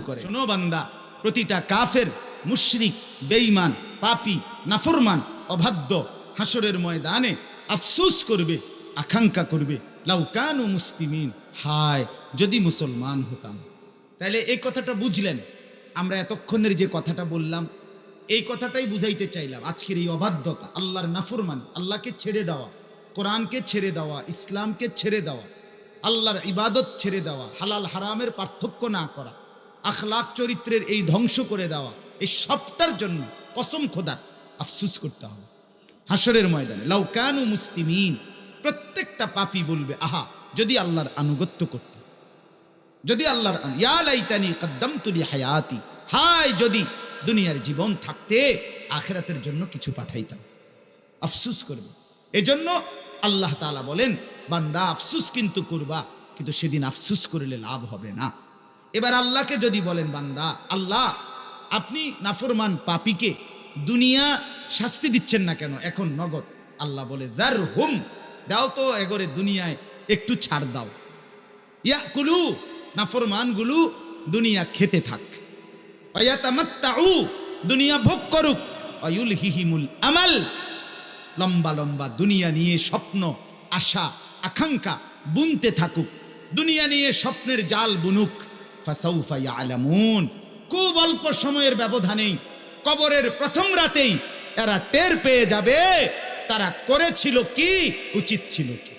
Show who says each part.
Speaker 1: করে। শোনো বান্দা, প্রতিটা কাফের, মুশরিক, বেঈমান, পাপী, নাফরমান, অবাধ্য হাসরের ময়দানে আফসোস করবে, আকাঙ্ক্ষা করবে, লাউ কানু মুসলিমিন, হায় যদি মুসলমান হতাম। তাইলে এই কথাটা বুঝলেন? আমরা এতক্ষণের যে কথাটা বললাম, এই কথাটাই বুঝাইতে চাইলাম। আজকের এই অবাধ্যতা, আল্লাহর নাফরমান, আল্লাহকে ছেড়ে দেওয়া, কোরআনকে ছেড়ে দেওয়া, ইসলামকে ছেড়ে দেওয়া, আল্লাহর ইবাদত ছেড়ে দেওয়া, হালাল হারামের পার্থক্য না করা, আখলাক চরিত্রের এই ধ্বংস করে দেওয়া, এই সবটার জন্য কসম খোদার আফসোস করতে হবে হাসরের ময়দানে। লাউ কানু মুসলিমিন, প্রত্যেকটা পাপী বলবে, আহা যদি আল্লাহর আনুগত্য করতাম, যদি আল্লাহর ইয়া লাইতানি কদ্দামতু লি হায়াতি, হায় যদি দুনিয়ার জীবন থাকতে আখিরাতের জন্য কিছু পাঠাইতাম। আফসোস করবে। এজন্য আল্লাহ তাআলা বলেন, বান্দা আফসোস কিন্তু করবা, কিন্তু সেদিন আফসোস করলে লাভ হবে না। এবার আল্লাহকে যদি বলেন, বান্দা আল্লাহ আপনি নাফরমান পাপীকে দুনিয়া শাস্তি দিচ্ছেন না কেন এখন নগদ? আল্লাহ বলে, যারহুম, দাও তো এগরে দুনিয়ায় একটু ছাড় দাও। ইয়াকুলু, নাফরমানগুলো দুনিয়া খেতে থাক, ওয়ায়াতামাত্তাউ, দুনিয়া ভোগ করুক, ওয়ায়ুলহিহিমুল আমাল, লম্বা লম্বা দুনিয়া নিয়ে স্বপ্ন, আশা, আকাঙ্ক্ষা বুনতে থাকুক, দুনিয়া নিয়ে স্বপ্নের জাল বুনুক। ফাসাউফা ইয়ালামুন, খুব অল্প সময়ের ব্যবধানেই, কবরের প্রথম রাতেই এরা টের পেয়ে যাবে তারা করেছিল কি, উচিত ছিল কি।